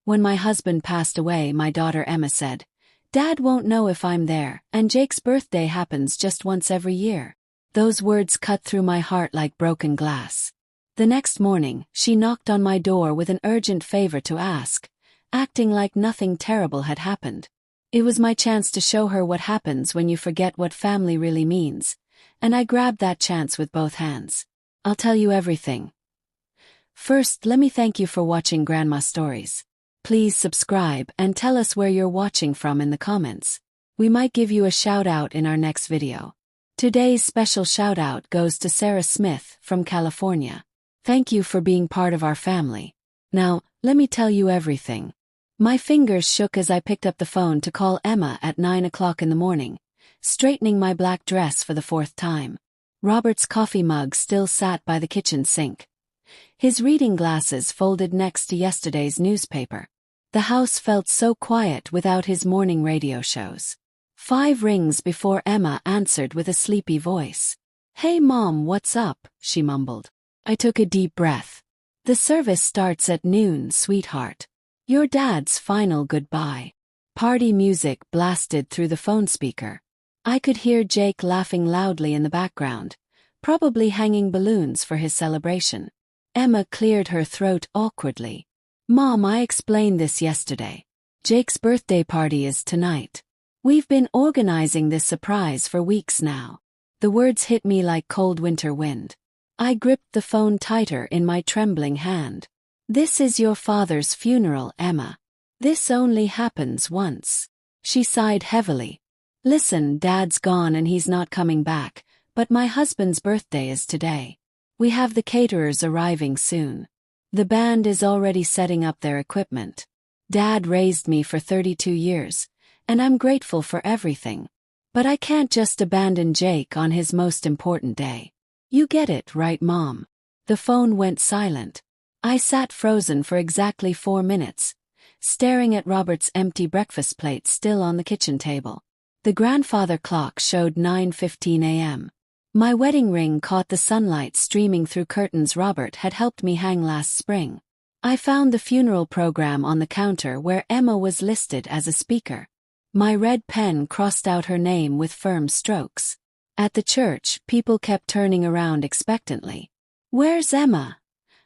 When my husband passed away, my daughter Emma said, "Dad won't know if I'm there, and Jake's birthday happens just once every year." Those words cut through my heart like broken glass. The next morning, she knocked on my door with an urgent favor to ask, acting like nothing terrible had happened. It was my chance to show her what happens when you forget what family really means, and I grabbed that chance with both hands. "I'll tell you everything. First, let me thank you for watching Grandma Stories. Please subscribe and tell us where you're watching from in the comments. We might give you a shout out in our next video." Today's special shout out goes to Sarah Smith from California. Thank you for being part of our family. Now, let me tell you everything. My fingers shook as I picked up the phone to call Emma at 9 o'clock in the morning, straightening my black dress for the 4th time. Robert's coffee mug still sat by the kitchen sink, his reading glasses folded next to yesterday's newspaper. The house felt so quiet without his morning radio shows. 5 rings before Emma answered with a sleepy voice. "Hey Mom, what's up?" she mumbled. I took a deep breath. "The service starts at noon, sweetheart. Your dad's final goodbye." Party music blasted through the phone speaker. I could hear Jake laughing loudly in the background, probably hanging balloons for his celebration. Emma cleared her throat awkwardly. "Mom, I explained this yesterday. Jake's birthday party is tonight. We've been organizing this surprise for weeks now." The words hit me like cold winter wind. I gripped the phone tighter in my trembling hand. "This is your father's funeral, Emma. This only happens once." She sighed heavily. "Listen, Dad's gone and he's not coming back, but my husband's birthday is today. We have the caterers arriving soon. The band is already setting up their equipment. Dad raised me for 32 years, and I'm grateful for everything. But I can't just abandon Jake on his most important day. You get it, right, Mom?" The phone went silent. I sat frozen for exactly 4 minutes, staring at Robert's empty breakfast plate still on the kitchen table. The grandfather clock showed 9:15 a.m. My wedding ring caught the sunlight streaming through curtains Robert had helped me hang last spring. I found the funeral program on the counter where Emma was listed as a speaker. My red pen crossed out her name with firm strokes. At the church, people kept turning around expectantly. "Where's Emma?"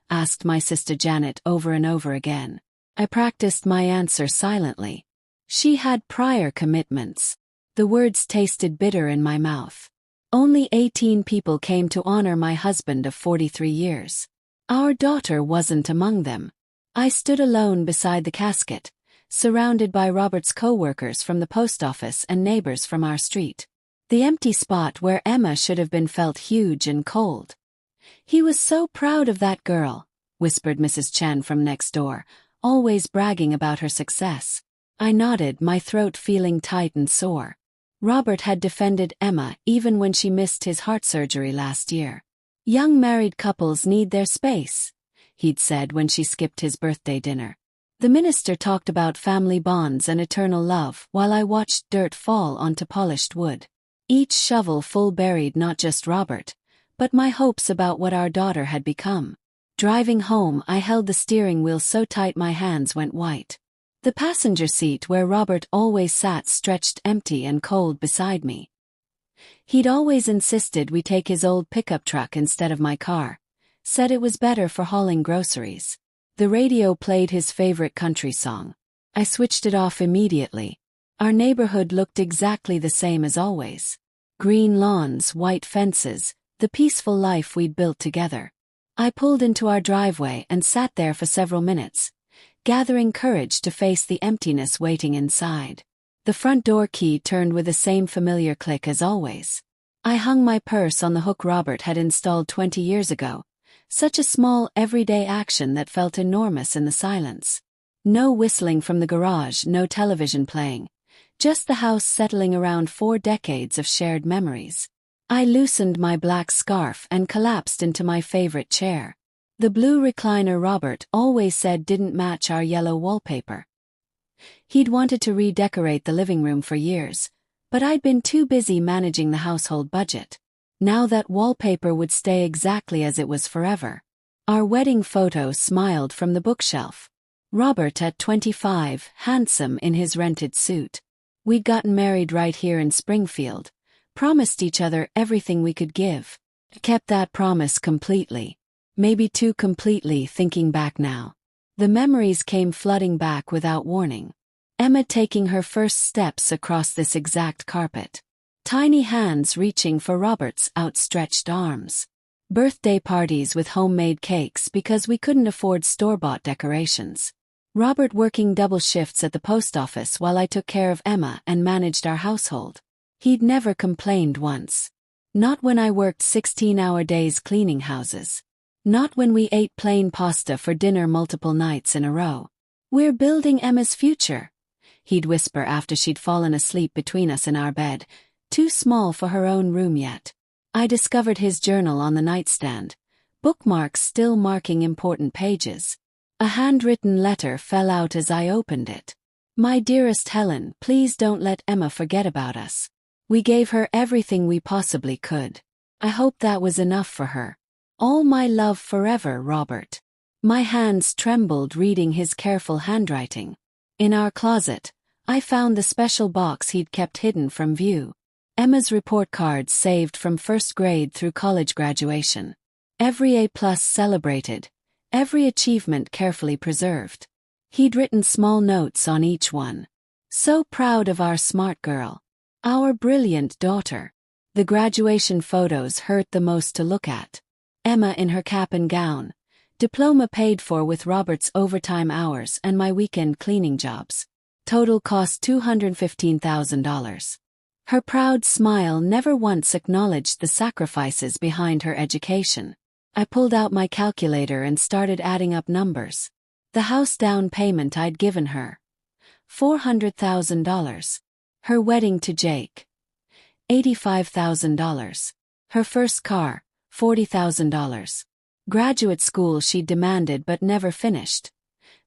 asked my sister Janet over and over again. I practiced my answer silently. "She had prior commitments." The words tasted bitter in my mouth. Only 18 people came to honor my husband of 43 years. Our daughter wasn't among them. I stood alone beside the casket, surrounded by Robert's co-workers from the post office and neighbors from our street. The empty spot where Emma should have been felt huge and cold. "He was so proud of that girl," whispered Mrs. Chen from next door, always bragging about her success. I nodded, my throat feeling tight and sore. Robert had defended Emma even when she missed his heart surgery last year. "Young married couples need their space," he'd said when she skipped his birthday dinner. The minister talked about family bonds and eternal love while I watched dirt fall onto polished wood. Each shovel full buried not just Robert, but my hopes about what our daughter had become. Driving home, I held the steering wheel so tight my hands went white. The passenger seat where Robert always sat stretched empty and cold beside me. He'd always insisted we take his old pickup truck instead of my car, said it was better for hauling groceries. The radio played his favorite country song. I switched it off immediately. Our neighborhood looked exactly the same as always. Green lawns, white fences, the peaceful life we'd built together. I pulled into our driveway and sat there for several minutes, gathering courage to face the emptiness waiting inside. The front door key turned with the same familiar click as always. I hung my purse on the hook Robert had installed 20 years ago, such a small, everyday action that felt enormous in the silence. No whistling from the garage, no television playing, just the house settling around 4 decades of shared memories. I loosened my black scarf and collapsed into my favorite chair. The blue recliner Robert always said didn't match our yellow wallpaper. He'd wanted to redecorate the living room for years, but I'd been too busy managing the household budget. Now that wallpaper would stay exactly as it was forever. Our wedding photo smiled from the bookshelf. Robert at 25, handsome in his rented suit. We'd gotten married right here in Springfield, promised each other everything we could give. Kept that promise completely. Maybe too completely, thinking back now. The memories came flooding back without warning. Emma taking her first steps across this exact carpet. Tiny hands reaching for Robert's outstretched arms. Birthday parties with homemade cakes because we couldn't afford store-bought decorations. Robert working double shifts at the post office while I took care of Emma and managed our household. He'd never complained once. Not when I worked 16-hour days cleaning houses. Not when we ate plain pasta for dinner multiple nights in a row. "We're building Emma's future," he'd whisper after she'd fallen asleep between us in our bed, too small for her own room yet. I discovered his journal on the nightstand, bookmarks still marking important pages. A handwritten letter fell out as I opened it. "My dearest Helen, please don't let Emma forget about us. We gave her everything we possibly could. I hope that was enough for her. All my love forever, Robert." My hands trembled reading his careful handwriting. In our closet, I found the special box he'd kept hidden from view. Emma's report cards saved from first grade through college graduation. Every A+ celebrated. Every achievement carefully preserved. He'd written small notes on each one. "So proud of our smart girl. Our brilliant daughter." The graduation photos hurt the most to look at. Emma in her cap and gown. Diploma paid for with Robert's overtime hours and my weekend cleaning jobs. Total cost $215,000. Her proud smile never once acknowledged the sacrifices behind her education. I pulled out my calculator and started adding up numbers. The house down payment I'd given her. $400,000. Her wedding to Jake. $85,000. Her first car. $40,000. Graduate school she'd demanded but never finished.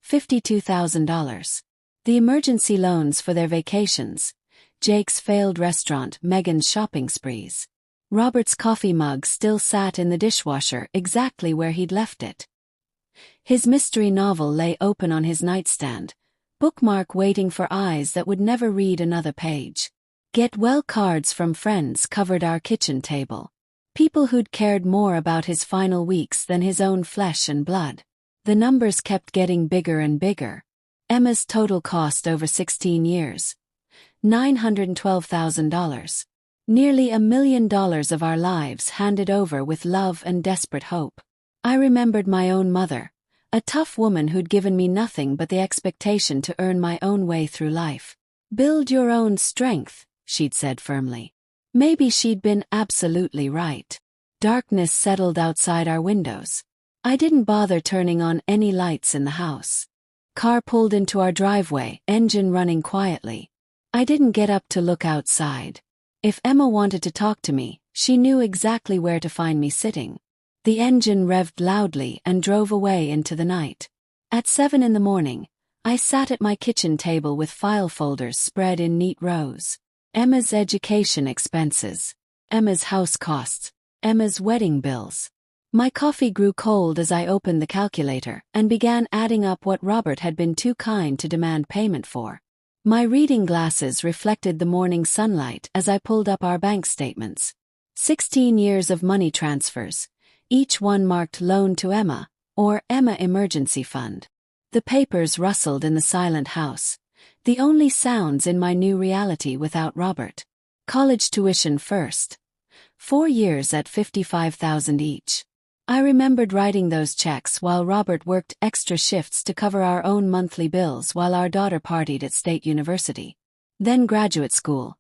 $52,000. The emergency loans for their vacations. Jake's failed restaurant, Megan's shopping sprees. Robert's coffee mug still sat in the dishwasher exactly where he'd left it. His mystery novel lay open on his nightstand, bookmark waiting for eyes that would never read another page. Get well cards from friends covered our kitchen table. People who'd cared more about his final weeks than his own flesh and blood. The numbers kept getting bigger and bigger. Emma's total cost over 16 years. $912,000. Nearly $1 million of our lives handed over with love and desperate hope. I remembered my own mother, a tough woman who'd given me nothing but the expectation to earn my own way through life. "Build your own strength," she'd said firmly. Maybe she'd been absolutely right. Darkness settled outside our windows. I didn't bother turning on any lights in the house. Car pulled into our driveway, engine running quietly. I didn't get up to look outside. If Emma wanted to talk to me, she knew exactly where to find me sitting. The engine revved loudly and drove away into the night. At 7 in the morning, I sat at my kitchen table with file folders spread in neat rows. Emma's education expenses. Emma's house costs. Emma's wedding bills. My coffee grew cold as I opened the calculator and began adding up what Robert had been too kind to demand payment for. My reading glasses reflected the morning sunlight as I pulled up our bank statements. 16 years of money transfers, each one marked loan to Emma, or Emma Emergency Fund. The papers rustled in the silent house, the only sounds in my new reality without Robert. College tuition first. 4 years at $55,000 each. I remembered writing those checks while Robert worked extra shifts to cover our own monthly bills while our daughter partied at State University. Then graduate school.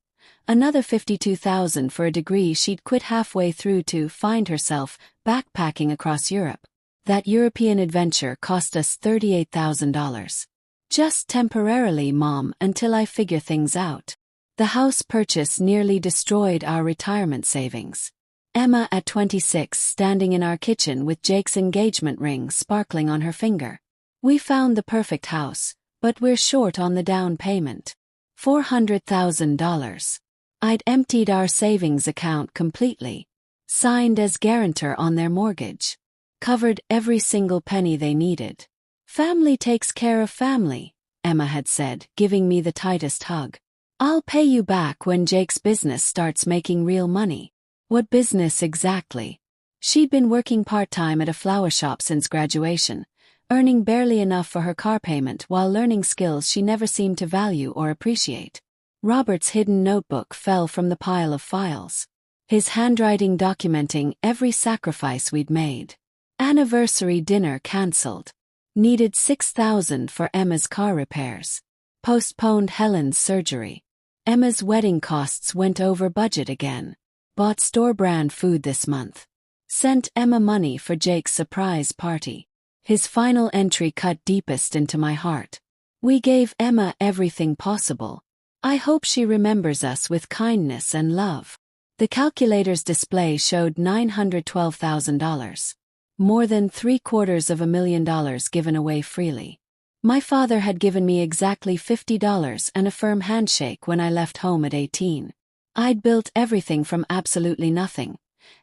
Another $52,000 for a degree she'd quit halfway through to find herself backpacking across Europe. That European adventure cost us $38,000. "Just temporarily, Mom, until I figure things out." The house purchase nearly destroyed our retirement savings. Emma at 26 standing in our kitchen with Jake's engagement ring sparkling on her finger. "We found the perfect house, but we're short on the down payment. $400,000. I'd emptied our savings account completely. Signed as guarantor on their mortgage. Covered every single penny they needed. Family takes care of family, Emma had said, giving me the tightest hug. I'll pay you back when Jake's business starts making real money. What business exactly? She'd been working part-time at a flower shop since graduation, earning barely enough for her car payment while learning skills she never seemed to value or appreciate. Robert's hidden notebook fell from the pile of files. His handwriting documenting every sacrifice we'd made. Anniversary dinner cancelled. Needed $6,000 for Emma's car repairs. Postponed Helen's surgery. Emma's wedding costs went over budget again. Bought store-brand food this month. Sent Emma money for Jake's surprise party. His final entry cut deepest into my heart. We gave Emma everything possible. I hope she remembers us with kindness and love. The calculator's display showed $912,000. More than $750,000 given away freely. My father had given me exactly $50 and a firm handshake when I left home at 18. I'd built everything from absolutely nothing,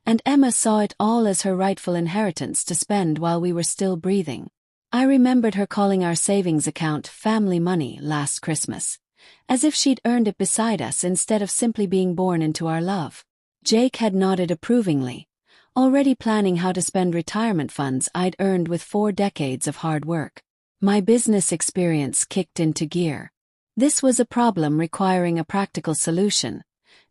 and Emma saw it all as her rightful inheritance to spend while we were still breathing. I remembered her calling our savings account family money last Christmas, as if she'd earned it beside us instead of simply being born into our love. Jake had nodded approvingly, already planning how to spend retirement funds I'd earned with 4 decades of hard work. My business experience kicked into gear. This was a problem requiring a practical solution,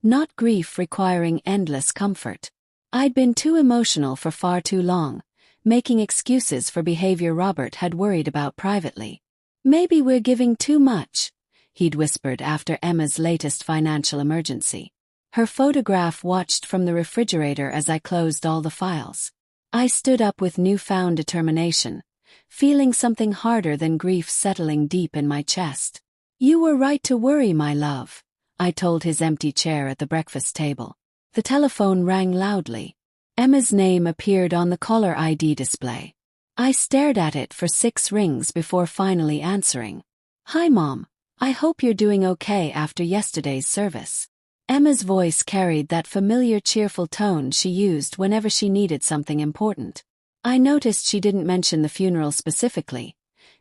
not grief requiring endless comfort. I'd been too emotional for far too long, making excuses for behavior Robert had worried about privately. Maybe we're giving too much, he'd whispered after Emma's latest financial emergency. Her photograph watched from the refrigerator as I closed all the files. I stood up with newfound determination, feeling something harder than grief settling deep in my chest. You were right to worry, my love, I told his empty chair at the breakfast table. The telephone rang loudly. Emma's name appeared on the caller ID display. I stared at it for 6 rings before finally answering. Hi, Mom. I hope you're doing okay after yesterday's service. Emma's voice carried that familiar cheerful tone she used whenever she needed something important. I noticed she didn't mention the funeral specifically,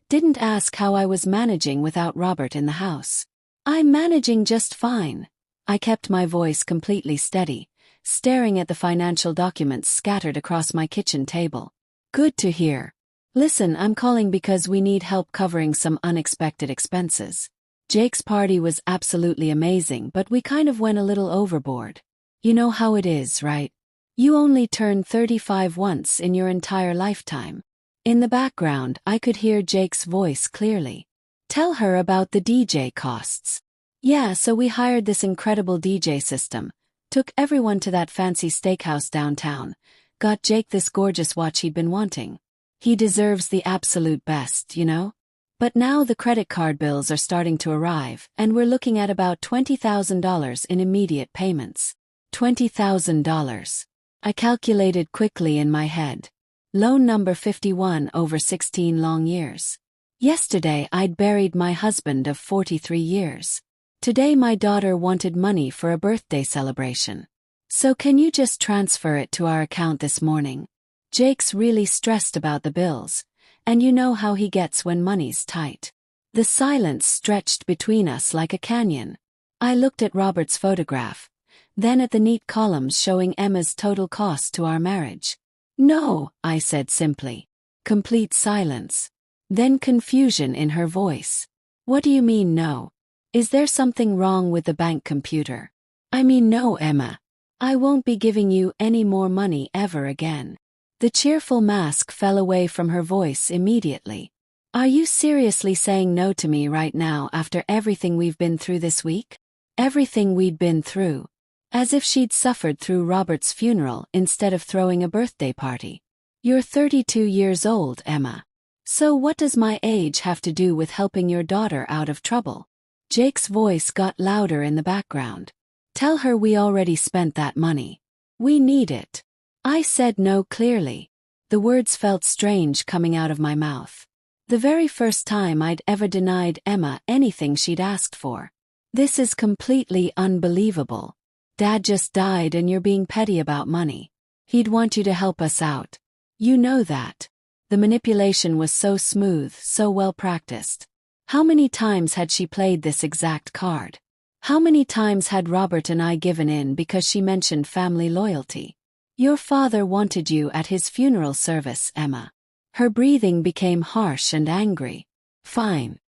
didn't ask how I was managing without Robert in the house. I'm managing just fine. I kept my voice completely steady, staring at the financial documents scattered across my kitchen table. Good to hear. Listen, I'm calling because we need help covering some unexpected expenses. Jake's party was absolutely amazing, but we kind of went a little overboard. You know how it is, right? You only turn 35 once in your entire lifetime. In the background, I could hear Jake's voice clearly. Tell her about the DJ costs. Yeah, so we hired this incredible DJ system, took everyone to that fancy steakhouse downtown, got Jake this gorgeous watch he'd been wanting. He deserves the absolute best, you know? But now the credit card bills are starting to arrive, and we're looking at about $20,000 in immediate payments. $20,000. I calculated quickly in my head. Loan number 51 over 16 long years. Yesterday I'd buried my husband of 43 years. Today my daughter wanted money for a birthday celebration. So can you just transfer it to our account this morning? Jake's really stressed about the bills, and you know how he gets when money's tight. The silence stretched between us like a canyon. I looked at Robert's photograph, then at the neat columns showing Emma's total cost to our marriage. No, I said simply. Complete silence. Then confusion in her voice. What do you mean no? Is there something wrong with the bank computer? I mean no, Emma. I won't be giving you any more money ever again. The cheerful mask fell away from her voice immediately. Are you seriously saying no to me right now after everything we've been through this week? Everything we'd been through. As if she'd suffered through Robert's funeral instead of throwing a birthday party. You're 32 years old, Emma. So what does my age have to do with helping your daughter out of trouble? Jake's voice got louder in the background. Tell her we already spent that money. We need it. I said no clearly. The words felt strange coming out of my mouth. The very first time I'd ever denied Emma anything she'd asked for. This is completely unbelievable. Dad just died and you're being petty about money. He'd want you to help us out. You know that. The manipulation was so smooth, so well practiced. How many times had she played this exact card? How many times had Robert and I given in because she mentioned family loyalty? Your father wanted you at his funeral service, Emma. Her breathing became harsh and angry. Fine.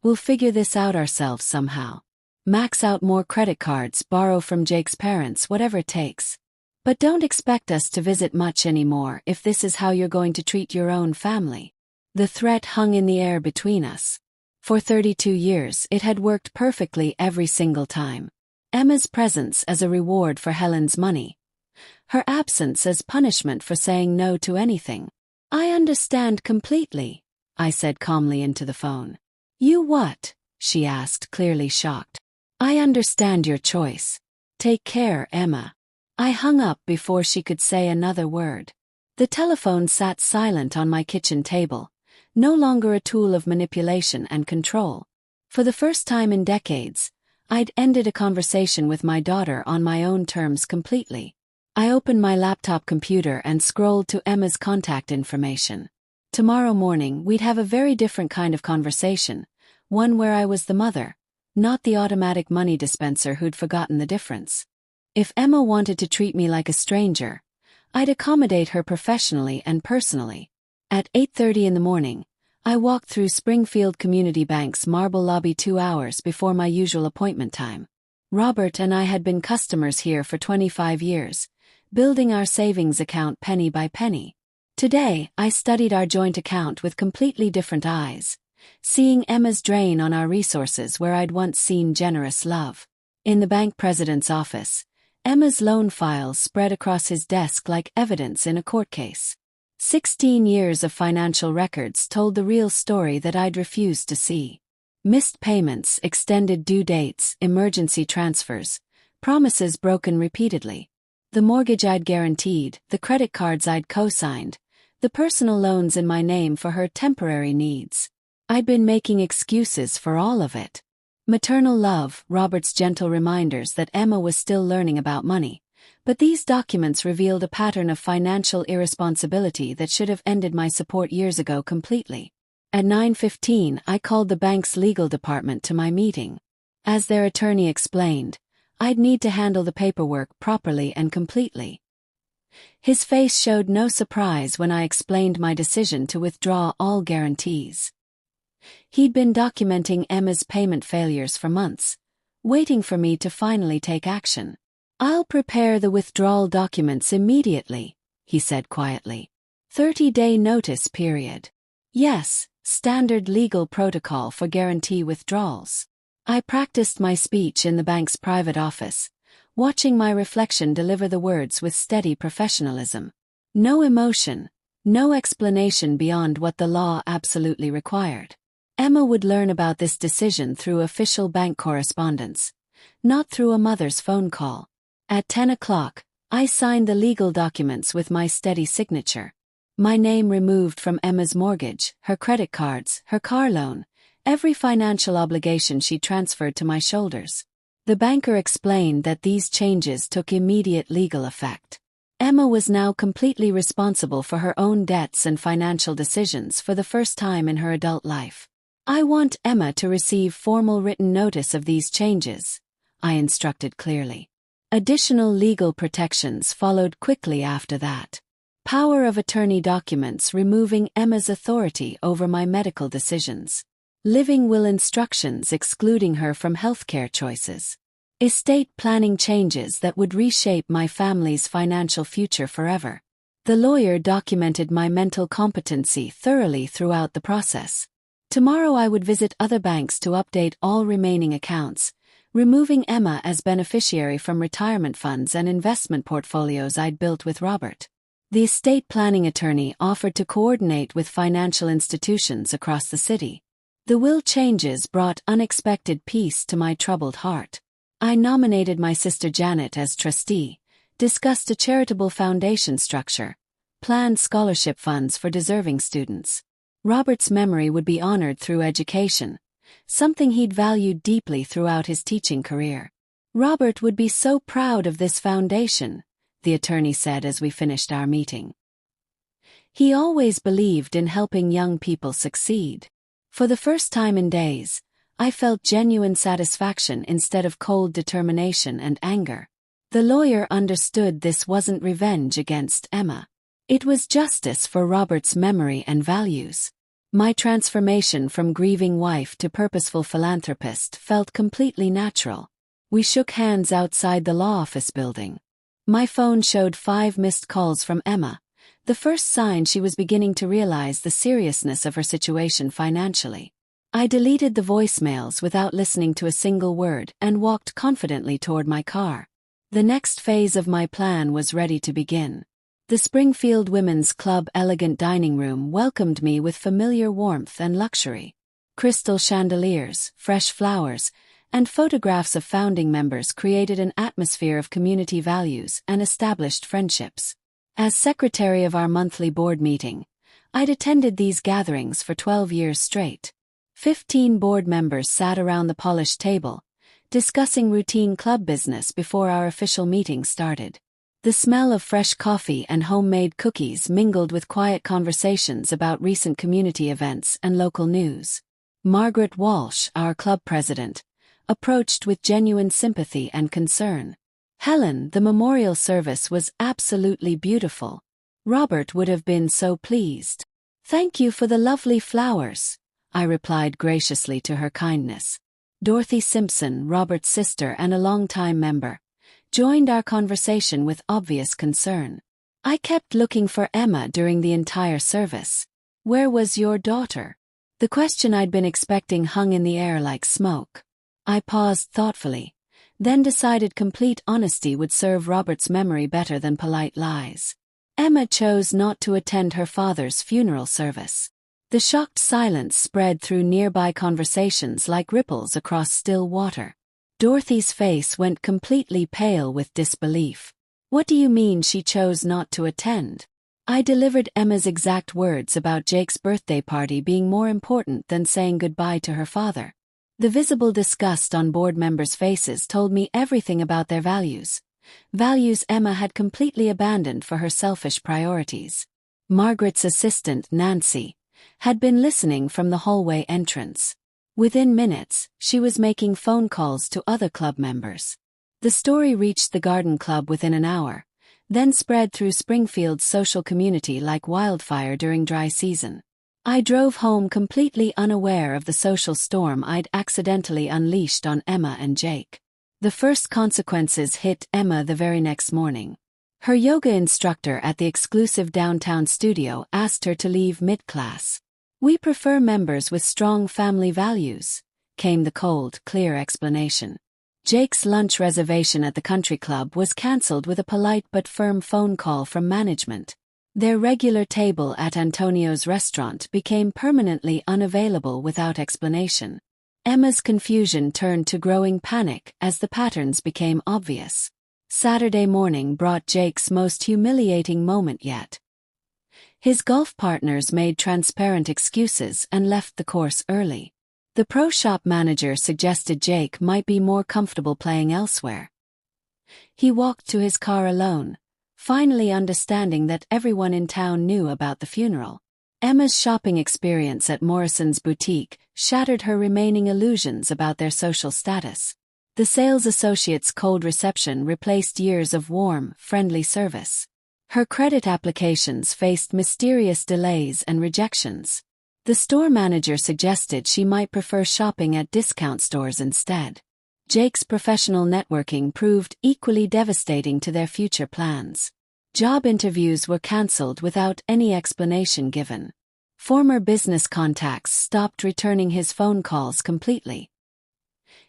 We'll figure this out ourselves somehow. Max out more credit cards, borrow from Jake's parents, whatever it takes. But don't expect us to visit much anymore if this is how you're going to treat your own family. The threat hung in the air between us. For 32 years, it had worked perfectly every single time. Emma's presence as a reward for Helen's money. Her absence as punishment for saying no to anything. I understand completely, I said calmly into the phone. You what? She asked, clearly shocked. I understand your choice. Take care, Emma. I hung up before she could say another word. The telephone sat silent on my kitchen table, no longer a tool of manipulation and control. For the first time in decades, I'd ended a conversation with my daughter on my own terms completely. I opened my laptop computer and scrolled to Emma's contact information. Tomorrow morning we'd have a very different kind of conversation, one where I was the mother, not the automatic money dispenser who'd forgotten the difference. If Emma wanted to treat me like a stranger, I'd accommodate her professionally and personally. At 8:30 in the morning, I walked through Springfield Community Bank's marble lobby 2 hours before my usual appointment time. Robert and I had been customers here for 25 years, building our savings account penny by penny. Today, I studied our joint account with completely different eyes, seeing Emma's drain on our resources where I'd once seen generous love. In the bank president's office, Emma's loan files spread across his desk like evidence in a court case. 16 years of financial records told the real story that I'd refused to see. Missed payments, extended due dates, emergency transfers, promises broken repeatedly. The mortgage I'd guaranteed, the credit cards I'd co-signed, the personal loans in my name for her temporary needs. I'd been making excuses for all of it. Maternal love, Robert's gentle reminders that Emma was still learning about money. But these documents revealed a pattern of financial irresponsibility that should have ended my support years ago completely. At 9:15, I called the bank's legal department to my meeting. As their attorney explained, I'd need to handle the paperwork properly and completely. His face showed no surprise when I explained my decision to withdraw all guarantees. He'd been documenting Emma's payment failures for months, waiting for me to finally take action. I'll prepare the withdrawal documents immediately, he said quietly. 30-day notice period. Yes, standard legal protocol for guarantee withdrawals. I practiced my speech in the bank's private office, watching my reflection deliver the words with steady professionalism. No emotion, no explanation beyond what the law absolutely required. Emma would learn about this decision through official bank correspondence, not through a mother's phone call. At 10 o'clock, I signed the legal documents with my steady signature. My name removed from Emma's mortgage, her credit cards, her car loan, every financial obligation she transferred to my shoulders. The banker explained that these changes took immediate legal effect. Emma was now completely responsible for her own debts and financial decisions for the first time in her adult life. I want Emma to receive formal written notice of these changes, I instructed clearly. Additional legal protections followed quickly after that. Power of attorney documents removing Emma's authority over my medical decisions. Living will instructions excluding her from healthcare choices. Estate planning changes that would reshape my family's financial future forever. The lawyer documented my mental competency thoroughly throughout the process. Tomorrow I would visit other banks to update all remaining accounts, removing Emma as beneficiary from retirement funds and investment portfolios I'd built with Robert. The estate planning attorney offered to coordinate with financial institutions across the city. The will changes brought unexpected peace to my troubled heart. I nominated my sister Janet as trustee, discussed a charitable foundation structure, planned scholarship funds for deserving students. Robert's memory would be honored through education, something he'd valued deeply throughout his teaching career. Robert would be so proud of this foundation, the attorney said as we finished our meeting. He always believed in helping young people succeed. For the first time in days, I felt genuine satisfaction instead of cold determination and anger. The lawyer understood this wasn't revenge against Emma. It was justice for Robert's memory and values. My transformation from grieving wife to purposeful philanthropist felt completely natural. We shook hands outside the law office building. My phone showed 5 missed calls from Emma, the first sign she was beginning to realize the seriousness of her situation financially. I deleted the voicemails without listening to a single word and walked confidently toward my car. The next phase of my plan was ready to begin. The Springfield Women's Club elegant dining room welcomed me with familiar warmth and luxury. Crystal chandeliers, fresh flowers, and photographs of founding members created an atmosphere of community values and established friendships. As secretary of our monthly board meeting, I'd attended these gatherings for 12 years straight. 15 board members sat around the polished table, discussing routine club business before our official meeting started. The smell of fresh coffee and homemade cookies mingled with quiet conversations about recent community events and local news. Margaret Walsh, our club president, approached with genuine sympathy and concern. Helen, the memorial service was absolutely beautiful. Robert would have been so pleased. "Thank you for the lovely flowers," I replied graciously to her kindness. Dorothy Simpson, Robert's sister and a longtime member, joined our conversation with obvious concern. "I kept looking for Emma during the entire service. Where was your daughter?" The question I'd been expecting hung in the air like smoke. I paused thoughtfully, then decided complete honesty would serve Robert's memory better than polite lies. Emma chose not to attend her father's funeral service. The shocked silence spread through nearby conversations like ripples across still water. Dorothy's face went completely pale with disbelief. "What do you mean she chose not to attend?" I delivered Emma's exact words about Jake's birthday party being more important than saying goodbye to her father. The visible disgust on board members' faces told me everything about their values. Values Emma had completely abandoned for her selfish priorities. Margaret's assistant, Nancy, had been listening from the hallway entrance. Within minutes, she was making phone calls to other club members. The story reached the garden club within an hour, then spread through Springfield's social community like wildfire during dry season. I drove home completely unaware of the social storm I'd accidentally unleashed on Emma and Jake. The first consequences hit Emma the very next morning. Her yoga instructor at the exclusive downtown studio asked her to leave mid-class. "We prefer members with strong family values," came the cold, clear explanation. Jake's lunch reservation at the country club was cancelled with a polite but firm phone call from management. Their regular table at Antonio's restaurant became permanently unavailable without explanation. Emma's confusion turned to growing panic as the patterns became obvious. Saturday morning brought Jake's most humiliating moment yet. His golf partners made transparent excuses and left the course early. The pro shop manager suggested Jake might be more comfortable playing elsewhere. He walked to his car alone, finally understanding that everyone in town knew about the funeral. Emma's shopping experience at Morrison's boutique shattered her remaining illusions about their social status. The sales associate's cold reception replaced years of warm, friendly service. Her credit applications faced mysterious delays and rejections. The store manager suggested she might prefer shopping at discount stores instead. Jake's professional networking proved equally devastating to their future plans. Job interviews were cancelled without any explanation given. Former business contacts stopped returning his phone calls completely.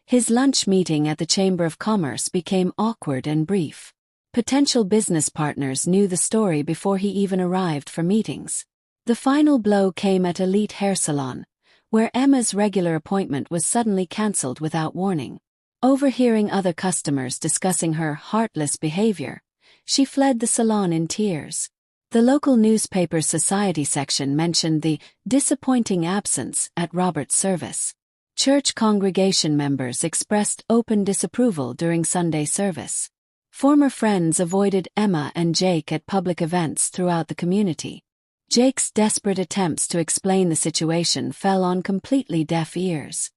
His lunch meeting at the Chamber of Commerce became awkward and brief. Potential business partners knew the story before he even arrived for meetings. The final blow came at Elite Hair Salon, where Emma's regular appointment was suddenly cancelled without warning. Overhearing other customers discussing her heartless behavior, she fled the salon in tears. The local newspaper's society section mentioned the disappointing absence at Robert's service. Church congregation members expressed open disapproval during Sunday service. Former friends avoided Emma and Jake at public events throughout the community. Jake's desperate attempts to explain the situation fell on completely deaf ears.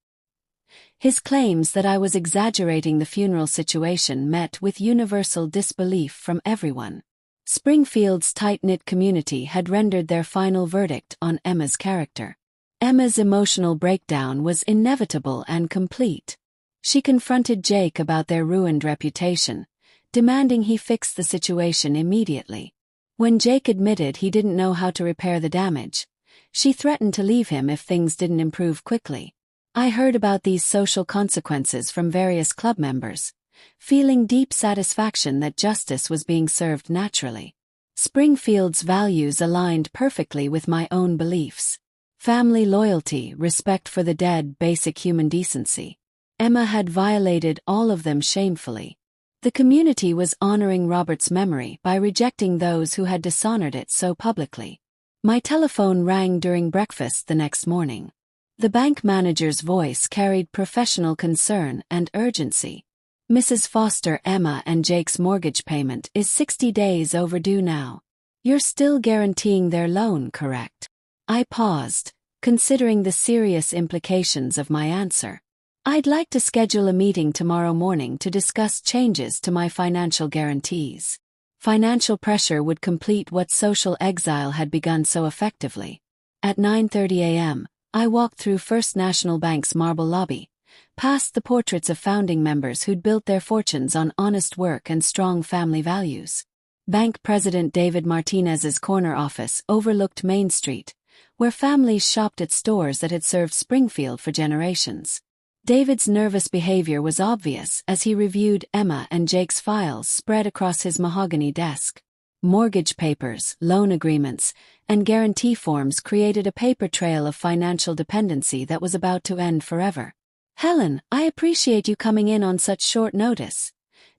His claims that I was exaggerating the funeral situation met with universal disbelief from everyone. Springfield's tight-knit community had rendered their final verdict on Emma's character. Emma's emotional breakdown was inevitable and complete. She confronted Jake about their ruined reputation, demanding he fix the situation immediately. When Jake admitted he didn't know how to repair the damage, she threatened to leave him if things didn't improve quickly. I heard about these social consequences from various club members, feeling deep satisfaction that justice was being served naturally. Springfield's values aligned perfectly with my own beliefs. Family loyalty, respect for the dead, basic human decency. Emma had violated all of them shamefully. The community was honoring Robert's memory by rejecting those who had dishonored it so publicly. My telephone rang during breakfast the next morning. The bank manager's voice carried professional concern and urgency. "Mrs. Foster, Emma and Jake's mortgage payment is 60 days overdue now. You're still guaranteeing their loan, correct?" I paused, considering the serious implications of my answer. "I'd like to schedule a meeting tomorrow morning to discuss changes to my financial guarantees." Financial pressure would complete what social exile had begun so effectively. At 9:30 a.m., I walked through First National Bank's marble lobby, past the portraits of founding members who'd built their fortunes on honest work and strong family values. Bank President David Martinez's corner office overlooked Main Street, where families shopped at stores that had served Springfield for generations. David's nervous behavior was obvious as he reviewed Emma and Jake's files spread across his mahogany desk. Mortgage papers, loan agreements, and guarantee forms created a paper trail of financial dependency that was about to end forever. "Helen, I appreciate you coming in on such short notice."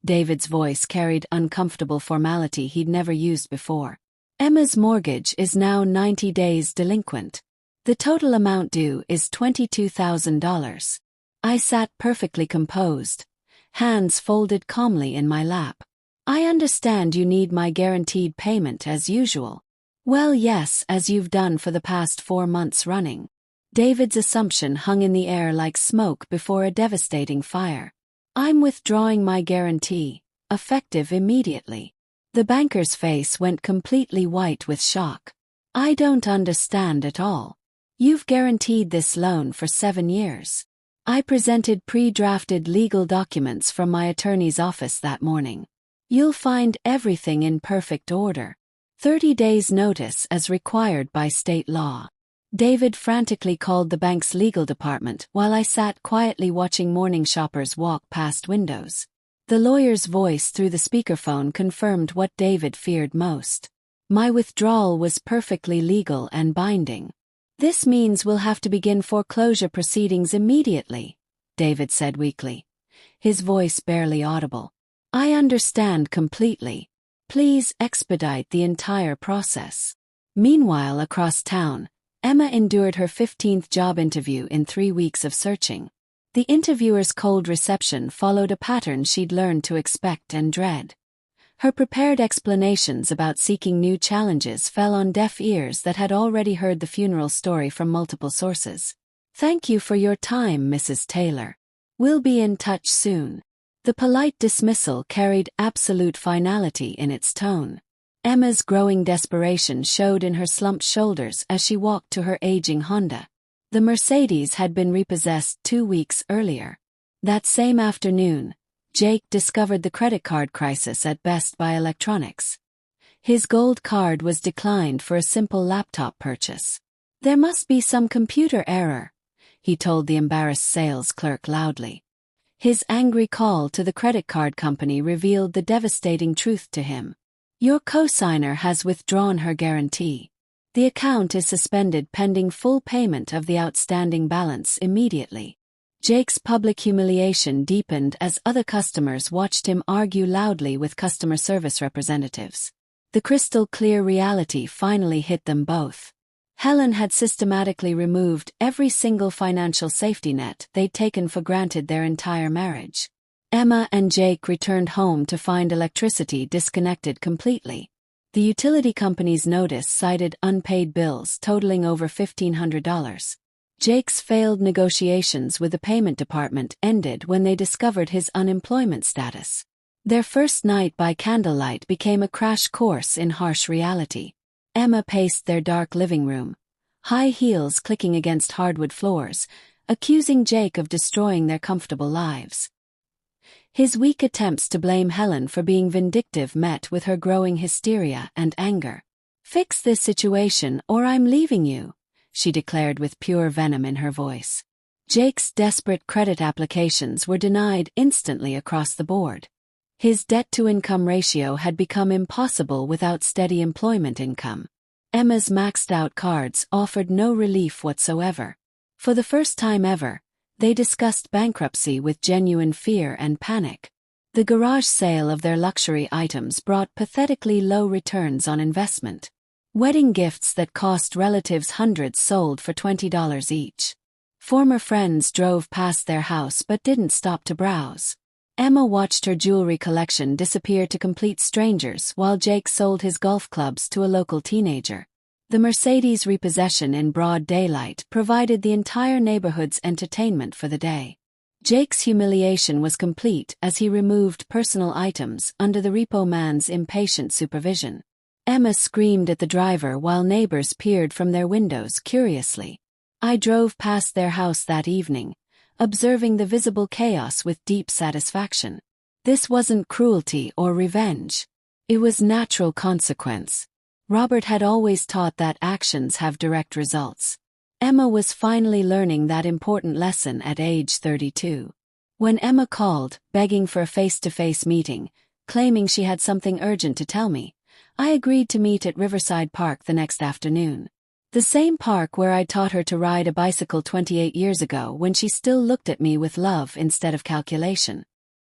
David's voice carried uncomfortable formality he'd never used before. "Emma's mortgage is now 90 days delinquent. The total amount due is $22,000. I sat perfectly composed, hands folded calmly in my lap. "I understand you need my guaranteed payment as usual." "Well, yes, as you've done for the past 4 months running." David's assumption hung in the air like smoke before a devastating fire. "I'm withdrawing my guarantee, effective immediately." The banker's face went completely white with shock. "I don't understand at all. You've guaranteed this loan for 7 years. I presented pre-drafted legal documents from my attorney's office that morning. You'll find everything in perfect order. 30 days notice as required by state law." David frantically called the bank's legal department while I sat quietly watching morning shoppers walk past windows. The lawyer's voice through the speakerphone confirmed what David feared most. My withdrawal was perfectly legal and binding. "This means we'll have to begin foreclosure proceedings immediately," David said weakly, his voice barely audible. "I understand completely. Please expedite the entire process." Meanwhile, across town, Emma endured her 15th job interview in 3 weeks of searching. The interviewer's cold reception followed a pattern she'd learned to expect and dread. Her prepared explanations about seeking new challenges fell on deaf ears that had already heard the funeral story from multiple sources. "Thank you for your time, Mrs. Taylor. We'll be in touch soon." The polite dismissal carried absolute finality in its tone. Emma's growing desperation showed in her slumped shoulders as she walked to her aging Honda. The Mercedes had been repossessed 2 weeks earlier. That same afternoon, Jake discovered the credit card crisis at Best Buy Electronics. His gold card was declined for a simple laptop purchase. "There must be some computer error," he told the embarrassed sales clerk loudly. His angry call to the credit card company revealed the devastating truth to him. "Your cosigner has withdrawn her guarantee. The account is suspended pending full payment of the outstanding balance immediately." Jake's public humiliation deepened as other customers watched him argue loudly with customer service representatives. The crystal-clear reality finally hit them both. Helen had systematically removed every single financial safety net they'd taken for granted their entire marriage. Emma and Jake returned home to find electricity disconnected completely. The utility company's notice cited unpaid bills totaling over $1,500. Jake's failed negotiations with the payment department ended when they discovered his unemployment status. Their first night by candlelight became a crash course in harsh reality. Emma paced their dark living room, high heels clicking against hardwood floors, accusing Jake of destroying their comfortable lives. His weak attempts to blame Helen for being vindictive met with her growing hysteria and anger. "Fix this situation or I'm leaving you," she declared with pure venom in her voice. Jake's desperate credit applications were denied instantly across the board. His debt-to-income ratio had become impossible without steady employment income. Emma's maxed-out cards offered no relief whatsoever. For the first time ever, they discussed bankruptcy with genuine fear and panic. The garage sale of their luxury items brought pathetically low returns on investment. Wedding gifts that cost relatives hundreds sold for $20 each. Former friends drove past their house but didn't stop to browse. Emma watched her jewelry collection disappear to complete strangers while Jake sold his golf clubs to a local teenager. The Mercedes repossession in broad daylight provided the entire neighborhood's entertainment for the day. Jake's humiliation was complete as he removed personal items under the repo man's impatient supervision. Emma screamed at the driver while neighbors peered from their windows curiously. I drove past their house that evening, observing the visible chaos with deep satisfaction. This wasn't cruelty or revenge. It was natural consequence. Robert had always taught that actions have direct results. Emma was finally learning that important lesson at age 32. When Emma called, begging for a face-to-face meeting, claiming she had something urgent to tell me, I agreed to meet at Riverside Park the next afternoon. The same park where I taught her to ride a bicycle 28 years ago when she still looked at me with love instead of calculation.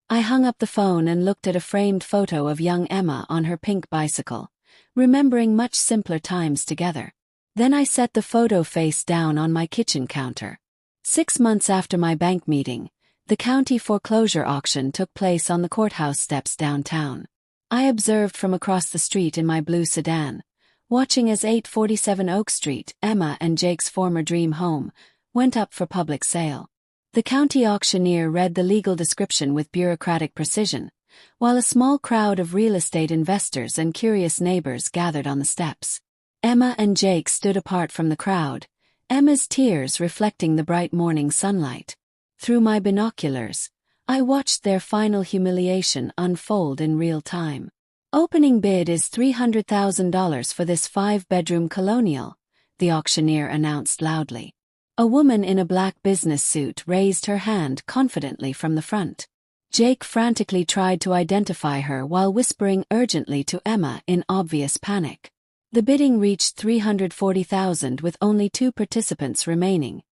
I hung up the phone and looked at a framed photo of young Emma on her pink bicycle, remembering much simpler times together. Then I set the photo face down on my kitchen counter. 6 months after my bank meeting, the county foreclosure auction took place on the courthouse steps downtown. I observed from across the street in my blue sedan, watching as 847 Oak Street, Emma and Jake's former dream home, went up for public sale. The county auctioneer read the legal description with bureaucratic precision, while a small crowd of real estate investors and curious neighbors gathered on the steps. Emma and Jake stood apart from the crowd, Emma's tears reflecting the bright morning sunlight. Through my binoculars, I watched their final humiliation unfold in real time. Opening bid is $300,000 for this 5-bedroom colonial, the auctioneer announced loudly. A woman in a black business suit raised her hand confidently from the front. Jake frantically tried to identify her while whispering urgently to Emma in obvious panic. The bidding reached $340,000 with only 2 participants remaining,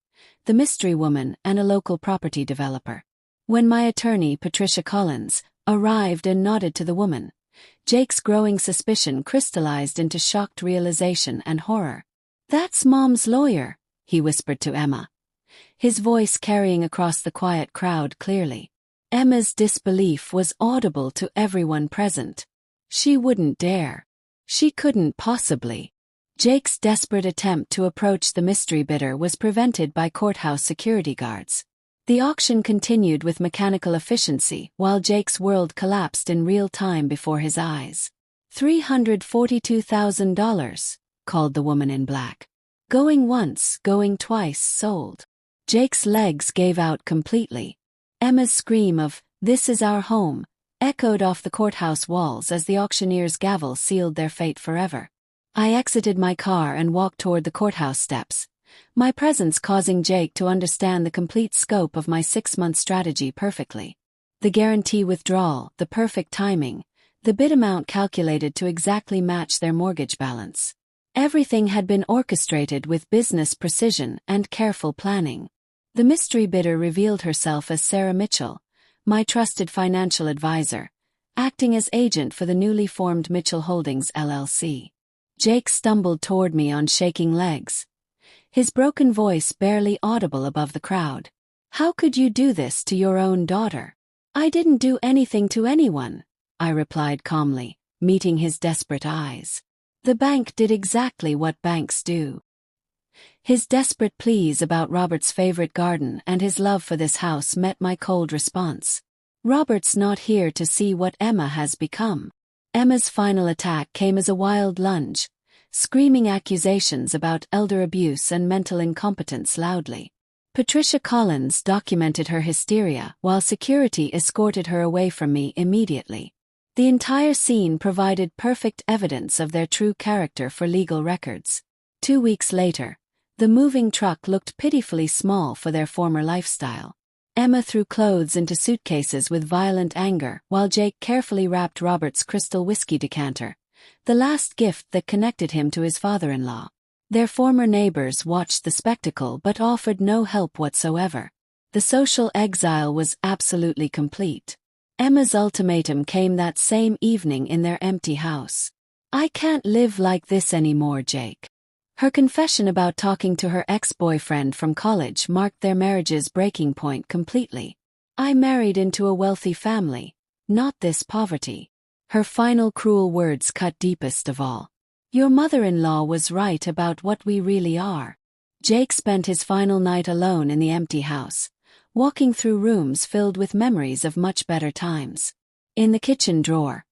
the mystery woman and a local property developer. When my attorney, Patricia Collins, arrived and nodded to the woman, Jake's growing suspicion crystallized into shocked realization and horror. "That's Mom's lawyer," he whispered to Emma, his voice carrying across the quiet crowd clearly. Emma's disbelief was audible to everyone present. She wouldn't dare. She couldn't possibly. Jake's desperate attempt to approach the mystery bidder was prevented by courthouse security guards. The auction continued with mechanical efficiency while Jake's world collapsed in real time before his eyes. $342,000, called the woman in black. Going once, going twice, sold. Jake's legs gave out completely. Emma's scream of, "This is our home," echoed off the courthouse walls as the auctioneer's gavel sealed their fate forever. I exited my car and walked toward the courthouse steps, my presence causing Jake to understand the complete scope of my 6-month strategy perfectly. The guarantee withdrawal, the perfect timing, the bid amount calculated to exactly match their mortgage balance. Everything had been orchestrated with business precision and careful planning. The mystery bidder revealed herself as Sarah Mitchell, my trusted financial advisor, acting as agent for the newly formed Mitchell Holdings LLC. Jake stumbled toward me on shaking legs, his broken voice barely audible above the crowd. "How could you do this to your own daughter?" "I didn't do anything to anyone," I replied calmly, meeting his desperate eyes. The bank did exactly what banks do. His desperate pleas about Robert's favorite garden and his love for this house met my cold response. Robert's not here to see what Emma has become. Emma's final attack came as a wild lunge, screaming accusations about elder abuse and mental incompetence loudly. Patricia Collins documented her hysteria while security escorted her away from me immediately. The entire scene provided perfect evidence of their true character for legal records. 2 weeks later, the moving truck looked pitifully small for their former lifestyle. Emma threw clothes into suitcases with violent anger while Jake carefully wrapped Robert's crystal whiskey decanter, the last gift that connected him to his father-in-law. Their former neighbors watched the spectacle but offered no help whatsoever. The social exile was absolutely complete. Emma's ultimatum came that same evening in their empty house. "I can't live like this anymore, Jake." Her confession about talking to her ex-boyfriend from college marked their marriage's breaking point completely. "I married into a wealthy family, not this poverty." Her final cruel words cut deepest of all. "Your mother-in-law was right about what we really are." Jake spent his final night alone in the empty house, walking through rooms filled with memories of much better times. In the kitchen drawer,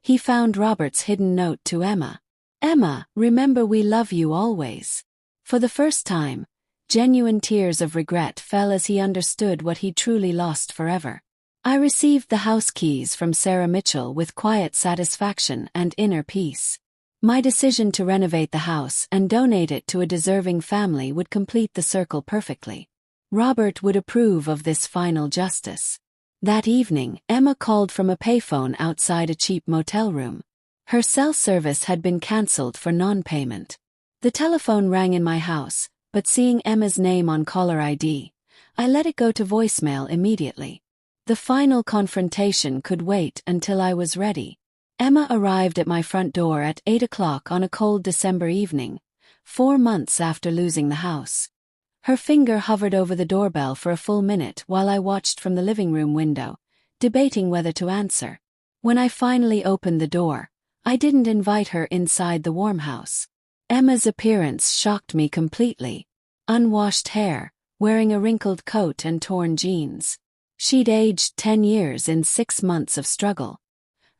he found Robert's hidden note to Emma. "Emma, remember we love you always." For the first time, genuine tears of regret fell as he understood what he'd truly lost forever. I received the house keys from Sarah Mitchell with quiet satisfaction and inner peace. My decision to renovate the house and donate it to a deserving family would complete the circle perfectly. Robert would approve of this final justice. That evening, Emma called from a payphone outside a cheap motel room. Her cell service had been cancelled for non-payment. The telephone rang in my house, but seeing Emma's name on caller ID, I let it go to voicemail immediately. The final confrontation could wait until I was ready. Emma arrived at my front door at 8 o'clock on a cold December evening, 4 months after losing the house. Her finger hovered over the doorbell for a full minute while I watched from the living room window, debating whether to answer. When I finally opened the door, I didn't invite her inside the warm house. Emma's appearance shocked me completely. Unwashed hair, wearing a wrinkled coat and torn jeans. She'd aged 10 years in 6 months of struggle.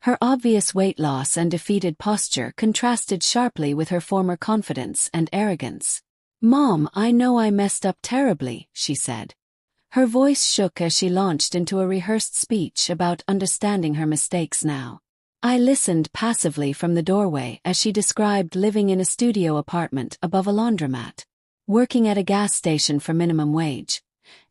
Her obvious weight loss and defeated posture contrasted sharply with her former confidence and arrogance. "Mom, I know I messed up terribly," she said. Her voice shook as she launched into a rehearsed speech about understanding her mistakes now. I listened passively from the doorway as she described living in a studio apartment above a laundromat, working at a gas station for minimum wage,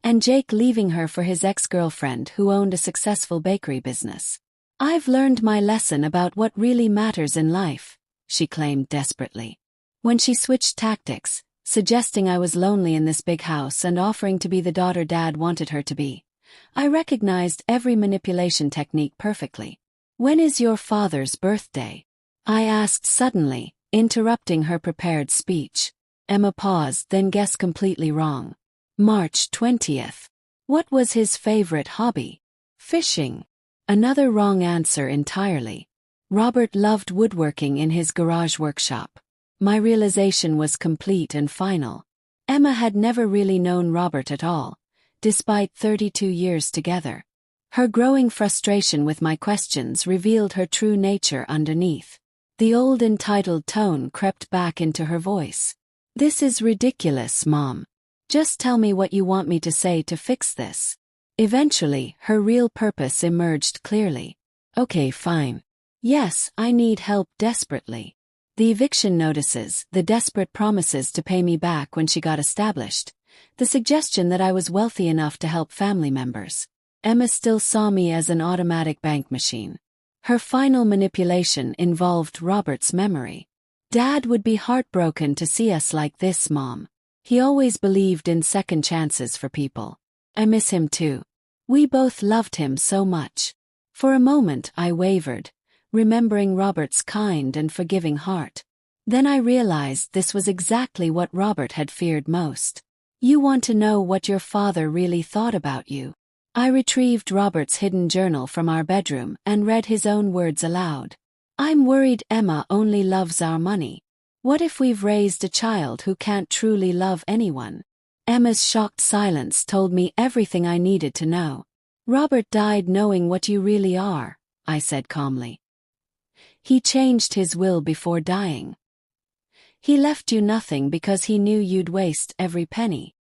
and Jake leaving her for his ex-girlfriend who owned a successful bakery business. "I've learned my lesson about what really matters in life," she claimed desperately. When she switched tactics, suggesting I was lonely in this big house and offering to be the daughter Dad wanted her to be, I recognized every manipulation technique perfectly. "When is your father's birthday?" I asked suddenly, interrupting her prepared speech. Emma paused, then guessed completely wrong. "March 20th. What was his favorite hobby?" "Fishing." Another wrong answer entirely. Robert loved woodworking in his garage workshop. My realization was complete and final. Emma had never really known Robert at all, despite 32 years together. Her growing frustration with my questions revealed her true nature underneath. The old entitled tone crept back into her voice. "This is ridiculous, Mom. Just tell me what you want me to say to fix this." Eventually, her real purpose emerged clearly. "Okay, fine. Yes, I need help desperately." The eviction notices, the desperate promises to pay me back when she got established, the suggestion that I was wealthy enough to help family members. Emma still saw me as an automatic bank machine. Her final manipulation involved Robert's memory. "Dad would be heartbroken to see us like this, Mom. He always believed in second chances for people. I miss him too. We both loved him so much." For a moment I wavered, remembering Robert's kind and forgiving heart. Then I realized this was exactly what Robert had feared most. "You want to know what your father really thought about you?" I retrieved Robert's hidden journal from our bedroom and read his own words aloud. I'm worried Emma only loves our money. What if we've raised a child who can't truly love anyone? Emma's shocked silence told me everything I needed to know. Robert died knowing what you really are, I said calmly. He changed his will before dying. He left you nothing because he knew you'd waste every penny.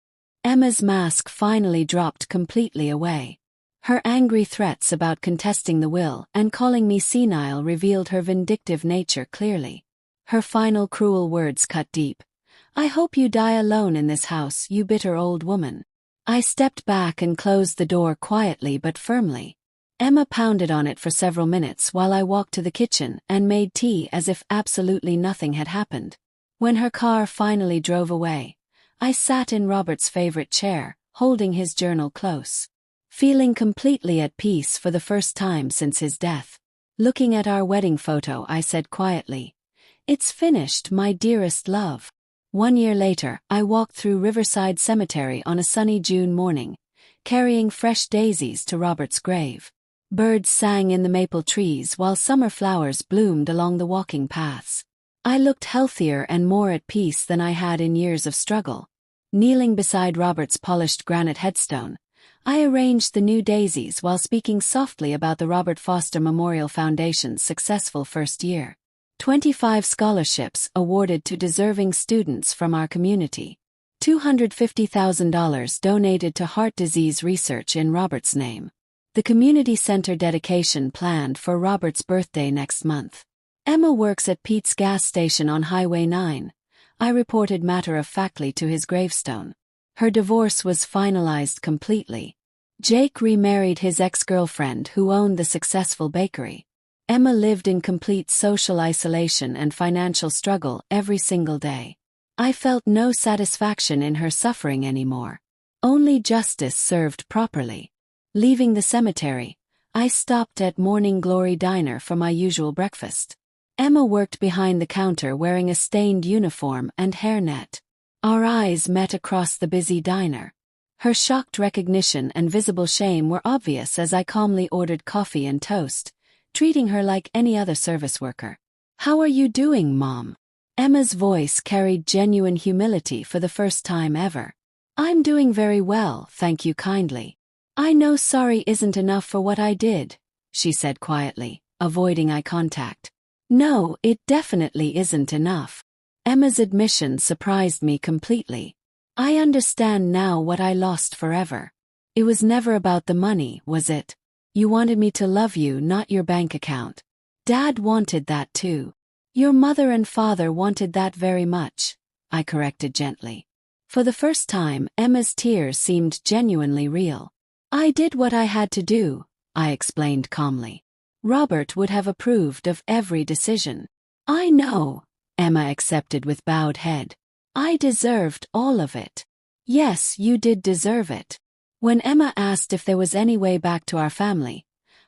Emma's mask finally dropped completely away. Her angry threats about contesting the will and calling me senile revealed her vindictive nature clearly. Her final cruel words cut deep. I hope you die alone in this house, you bitter old woman. I stepped back and closed the door quietly but firmly. Emma pounded on it for several minutes while I walked to the kitchen and made tea as if absolutely nothing had happened. When her car finally drove away, I sat in Robert's favorite chair, holding his journal close. Feeling completely at peace for the first time since his death. Looking at our wedding photo, I said quietly, "It's finished, my dearest love." 1 year later, I walked through Riverside Cemetery on a sunny June morning, carrying fresh daisies to Robert's grave. Birds sang in the maple trees while summer flowers bloomed along the walking paths. I looked healthier and more at peace than I had in years of struggle. Kneeling beside Robert's polished granite headstone, I arranged the new daisies while speaking softly about the Robert Foster Memorial Foundation's successful first year. 25 scholarships awarded to deserving students from our community. $250,000 donated to heart disease research in Robert's name. The community center dedication planned for Robert's birthday next month. Emma works at Pete's gas station on Highway 9, I reported matter-of-factly to his gravestone. Her divorce was finalized completely. Jake remarried his ex-girlfriend who owned the successful bakery. Emma lived in complete social isolation and financial struggle every single day. I felt no satisfaction in her suffering anymore. Only justice served properly. Leaving the cemetery, I stopped at Morning Glory Diner for my usual breakfast. Emma worked behind the counter wearing a stained uniform and hairnet. Our eyes met across the busy diner. Her shocked recognition and visible shame were obvious as I calmly ordered coffee and toast, treating her like any other service worker. "How are you doing, Mom?" Emma's voice carried genuine humility for the first time ever. "I'm doing very well, thank you kindly." "I know sorry isn't enough for what I did," she said quietly, avoiding eye contact. "No, it definitely isn't enough." Emma's admission surprised me completely. I understand now what I lost forever. It was never about the money, was it? You wanted me to love you, not your bank account. Dad wanted that too. Your mother and father wanted that very much, I corrected gently. For the first time, Emma's tears seemed genuinely real. I did what I had to do, I explained calmly. Robert would have approved of every decision. I know, Emma accepted with bowed head. I deserved all of it. Yes, you did deserve it. When Emma asked if there was any way back to our family,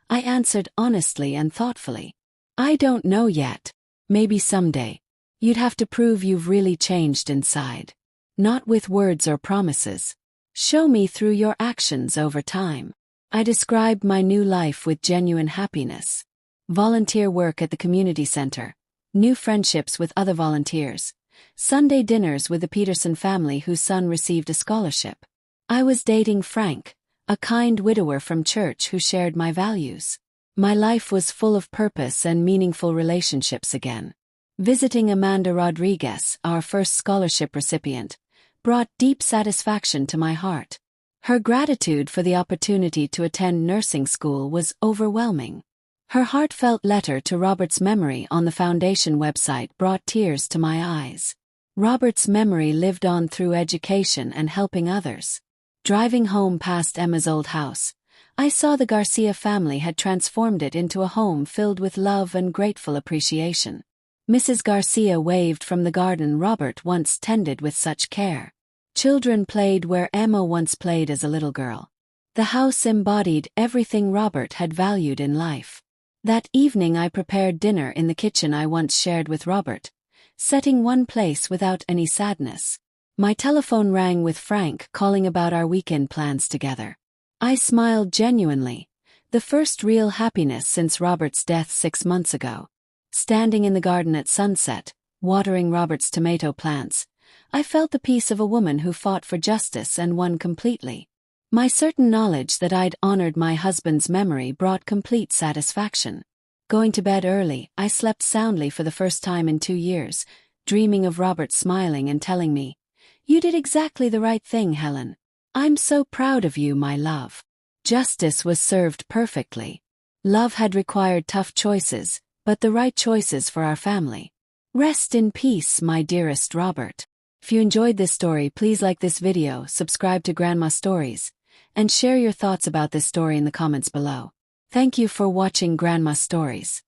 I answered honestly and thoughtfully. I don't know yet. Maybe someday. You'd have to prove you've really changed inside. Not with words or promises. Show me through your actions over time. I described my new life with genuine happiness. Volunteer work at the community center, new friendships with other volunteers, Sunday dinners with the Peterson family whose son received a scholarship. I was dating Frank, a kind widower from church who shared my values. My life was full of purpose and meaningful relationships again. Visiting Amanda Rodriguez, our first scholarship recipient, brought deep satisfaction to my heart. Her gratitude for the opportunity to attend nursing school was overwhelming. Her heartfelt letter to Robert's memory on the foundation website brought tears to my eyes. Robert's memory lived on through education and helping others. Driving home past Emma's old house, I saw the Garcia family had transformed it into a home filled with love and grateful appreciation. Mrs. Garcia waved from the garden Robert once tended with such care. Children played where Emma once played as a little girl. The house embodied everything Robert had valued in life. That evening I prepared dinner in the kitchen I once shared with Robert, setting one place without any sadness. My telephone rang with Frank calling about our weekend plans together. I smiled genuinely, the first real happiness since Robert's death 6 months ago. Standing in the garden at sunset, watering Robert's tomato plants, I felt the peace of a woman who fought for justice and won completely. My certain knowledge that I'd honored my husband's memory brought complete satisfaction. Going to bed early, I slept soundly for the first time in 2 years, dreaming of Robert smiling and telling me, "You did exactly the right thing, Helen. I'm so proud of you, my love." Justice was served perfectly. Love had required tough choices, but the right choices for our family. Rest in peace, my dearest Robert. If you enjoyed this story, please like this video, subscribe to Grandma Stories, and share your thoughts about this story in the comments below. Thank you for watching Grandma Stories.